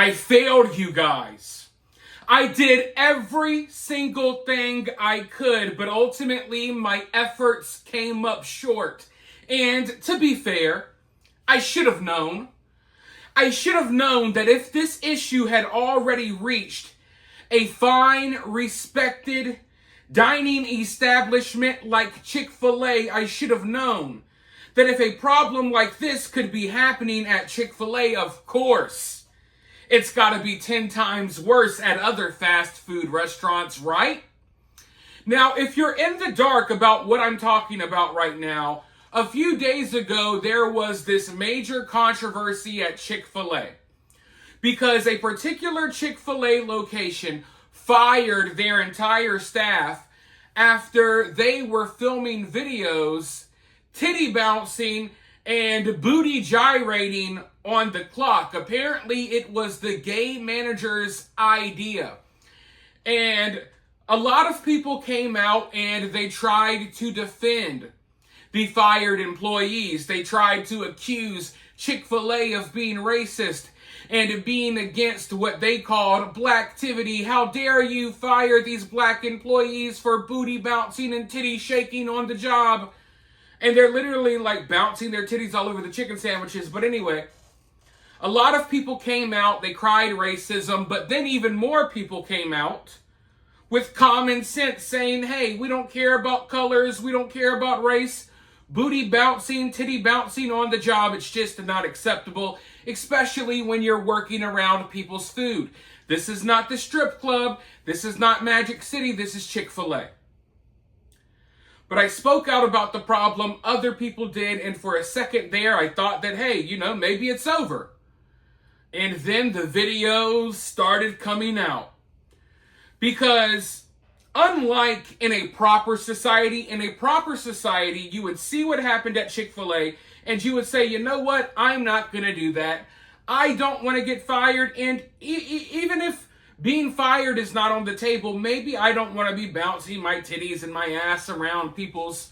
I failed you guys. I did every single thing I could, but ultimately my efforts came up short. And to be fair, I should have known. I should have known that if this issue had already reached a fine, respected dining establishment like Chick-fil-A, I should have known that if a problem like this could be happening at Chick-fil-A, of course, it's got to be 10 times worse at other fast food restaurants, right? Now, if you're in the dark about what I'm talking about right now, a few days ago, there was this major controversy at Chick-fil-A because a particular Chick-fil-A location fired their entire staff after they were filming videos, titty bouncing and booty gyrating on the clock. Apparently, it was the gay manager's idea. And a lot of people came out and they tried to defend the fired employees. They tried to accuse Chick-fil-A of being racist and being against what they called blacktivity. How dare you fire these black employees for booty bouncing and titty shaking on the job? And they're literally like bouncing their titties all over the chicken sandwiches. But anyway, a lot of people came out, they cried racism, but then even more people came out with common sense saying, hey, we don't care about colors, we don't care about race. Booty bouncing, titty bouncing on the job, it's just not acceptable, especially when you're working around people's food. This is not the strip club, this is not Magic City, this is Chick-fil-A. But I spoke out about the problem, other people did, and for a second there, I thought that, hey, maybe it's over. And then the videos started coming out. Because unlike in a proper society, you would see what happened at Chick-fil-A, and you would say, you know what, I'm not going to do that. I don't want to get fired, and even if being fired is not on the table, maybe I don't want to be bouncing my titties and my ass around people's,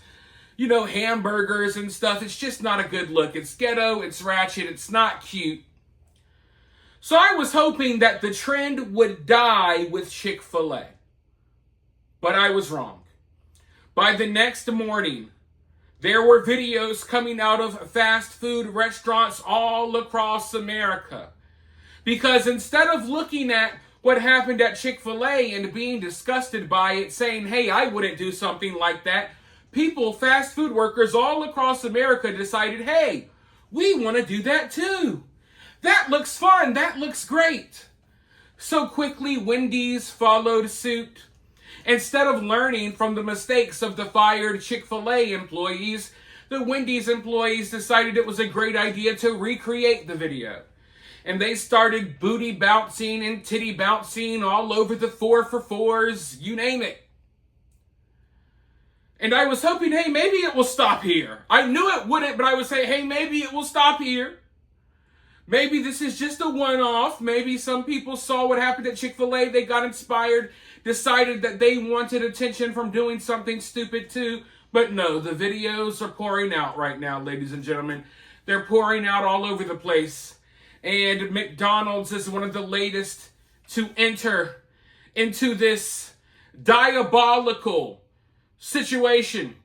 hamburgers and stuff. It's just not a good look. It's ghetto, it's ratchet, it's not cute. So I was hoping that the trend would die with Chick-fil-A. But I was wrong. By the next morning, there were videos coming out of fast food restaurants all across America. Because instead of looking at what happened at Chick-fil-A and being disgusted by it, saying, hey, I wouldn't do something like that, fast food workers all across America decided, hey, we want to do that too. That looks fun. That looks great. So quickly, Wendy's followed suit. Instead of learning from the mistakes of the fired Chick-fil-A employees, the Wendy's employees decided it was a great idea to recreate the video. And they started booty bouncing and titty bouncing all over the 4-for-4s, you name it. And I was hoping, hey, maybe it will stop here. I knew it wouldn't, but I would say, hey, maybe it will stop here. Maybe this is just a one-off. Maybe some people saw what happened at Chick-fil-A. They got inspired, decided that they wanted attention from doing something stupid too. But no, the videos are pouring out right now, ladies and gentlemen. They're pouring out all over the place. And McDonald's is one of the latest to enter into this diabolical situation.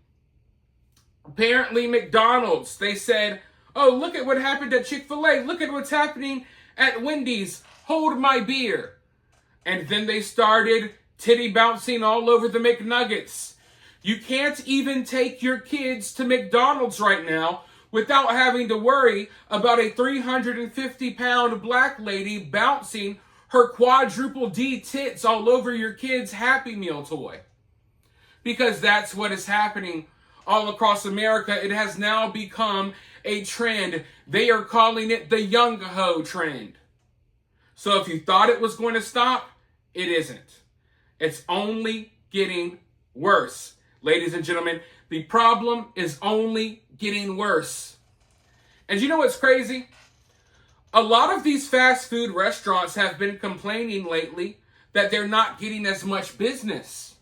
Apparently, McDonald's, they said, oh, look at what happened at Chick-fil-A. Look at what's happening at Wendy's. Hold my beer. And then they started titty bouncing all over the McNuggets. You can't even take your kids to McDonald's right now without having to worry about a 350-pound black lady bouncing her quadruple D tits all over your kid's Happy Meal toy. Because that's what is happening all across America. It has now become a trend. They are calling it the young ho trend. So if you thought it was going to stop, it isn't. It's only getting worse. Ladies and gentlemen, the problem is only getting worse. And you know what's crazy? A lot of these fast food restaurants have been complaining lately that they're not getting as much business.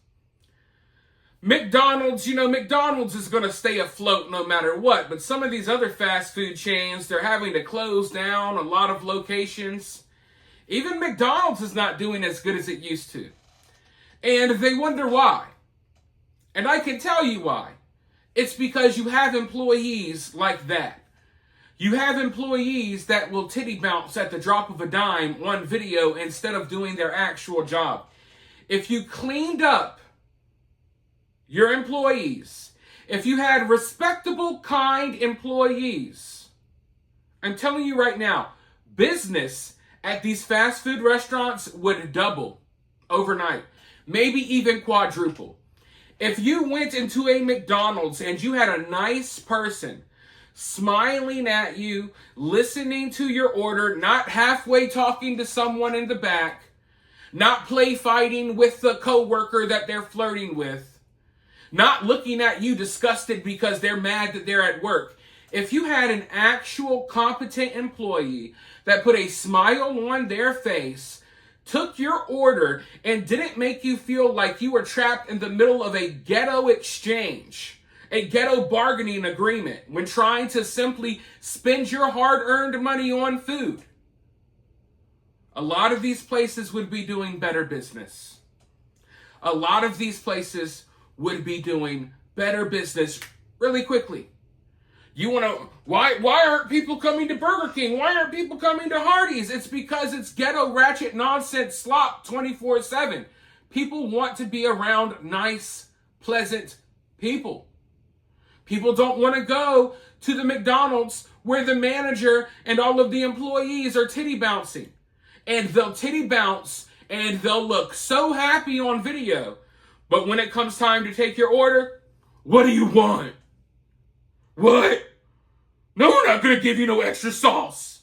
McDonald's, McDonald's is going to stay afloat no matter what. But some of these other fast food chains, they're having to close down a lot of locations. Even McDonald's is not doing as good as it used to. And they wonder why. And I can tell you why. It's because you have employees like that. You have employees that will titty bounce at the drop of a dime on video instead of doing their actual job. If you cleaned up your employees, if you had respectable, kind employees, I'm telling you right now, business at these fast food restaurants would double overnight, maybe even quadruple. If you went into a McDonald's and you had a nice person smiling at you, listening to your order, not halfway talking to someone in the back, not play fighting with the coworker that they're flirting with, not looking at you disgusted because they're mad that they're at work. If you had an actual competent employee that put a smile on their face, took your order, and didn't make you feel like you were trapped in the middle of a ghetto exchange, a ghetto bargaining agreement when trying to simply spend your hard-earned money on food, a lot of these places would be doing better business. A lot of these places would be doing better business really quickly. You want to, why aren't people coming to Burger King? Why aren't people coming to Hardee's? It's because it's ghetto ratchet nonsense slop 24/7. People want to be around nice, pleasant people. People don't want to go to the McDonald's where the manager and all of the employees are titty bouncing. And they'll titty bounce and they'll look so happy on video. But when it comes time to take your order, what do you want? What? No, we're not going to give you no extra sauce.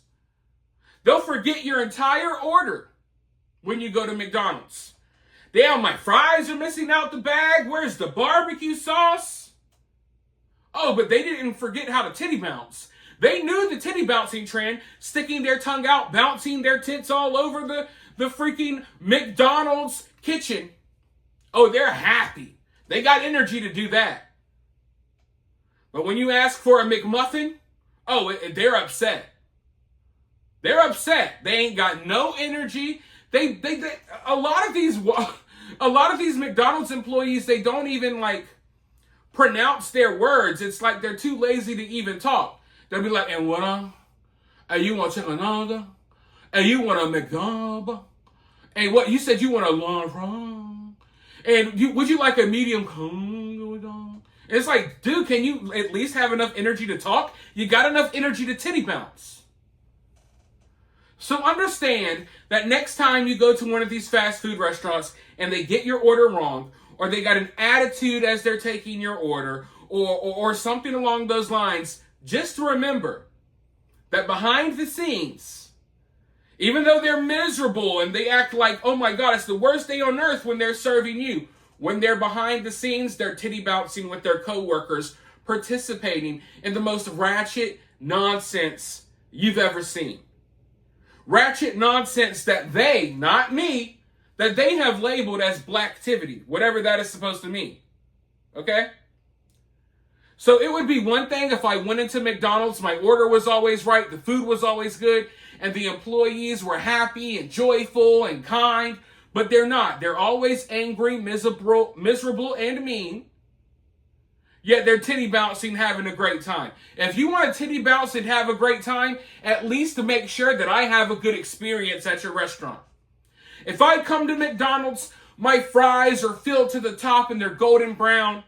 They'll forget your entire order when you go to McDonald's. Damn, my fries are missing out the bag. Where's the barbecue sauce? Oh, but they didn't forget how to titty bounce. They knew the titty bouncing trend, sticking their tongue out, bouncing their tits all over the freaking McDonald's kitchen. Oh, they're happy. They got energy to do that. But when you ask for a McMuffin, oh, they're upset. They're upset. They ain't got no energy. They a lot of these McDonald's employees, they don't even like pronounce their words. It's like they're too lazy to even talk. They'll be like, and what and you want chicken nugget? And you want a McDonald's? And what, you said you want a large fry? And would you like a medium cone? It's like, dude, can you at least have enough energy to talk? You got enough energy to titty bounce. So understand that next time you go to one of these fast food restaurants and they get your order wrong, or they got an attitude as they're taking your order, or something along those lines, just remember that behind the scenes, even though they're miserable and they act like, oh my God, it's the worst day on earth when they're serving you, when they're behind the scenes, they're titty bouncing with their coworkers, participating in the most ratchet nonsense you've ever seen. Ratchet nonsense that they, not me, that they have labeled as blacktivity, whatever that is supposed to mean. Okay? So it would be one thing if I went into McDonald's, my order was always right, the food was always good, and the employees were happy and joyful and kind, but they're not. They're always angry, miserable, and mean, yet they're titty bouncing, having a great time. If you want to titty bounce and have a great time, at least to make sure that I have a good experience at your restaurant. If I come to McDonald's, my fries are filled to the top and they're golden brown.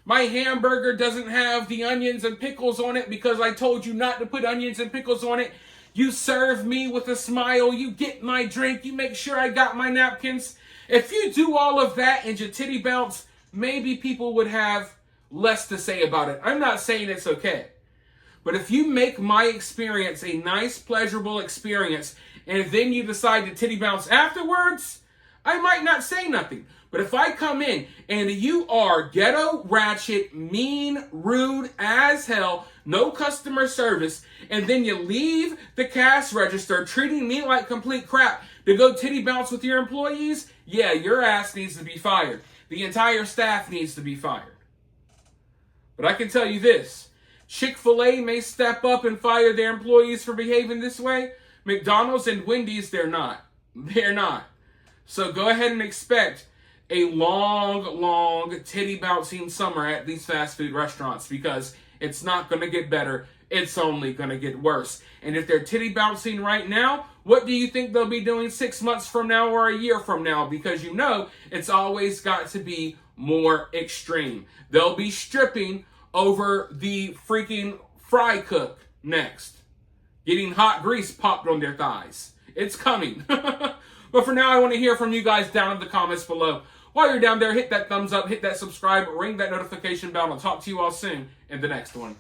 My hamburger doesn't have the onions and pickles on it because I told you not to put onions and pickles on it. You serve me with a smile. You get my drink. You make sure I got my napkins. If you do all of that and you titty bounce, maybe people would have less to say about it. I'm not saying it's okay. But if you make my experience a nice, pleasurable experience, and then you decide to titty bounce afterwards, I might not say nothing. But if I come in and you are ghetto, ratchet, mean, rude as hell, no customer service, and then you leave the cash register treating me like complete crap to go titty bounce with your employees, yeah, your ass needs to be fired. The entire staff needs to be fired. But I can tell you this, Chick-fil-A may step up and fire their employees for behaving this way, McDonald's and Wendy's, they're not. They're not. So go ahead and expect a long titty bouncing summer at these fast food restaurants, because it's not going to get better. It's only going to get worse. And if they're titty bouncing right now, what do you think they'll be doing 6 months from now or a year from now? Because you know it's always got to be more extreme. They'll be stripping over the freaking fry cook next, getting hot grease popped on their thighs. It's coming. But for now, I want to hear from you guys down in the comments below. While you're down there, hit that thumbs up, hit that subscribe, ring that notification bell, and I'll talk to you all soon in the next one.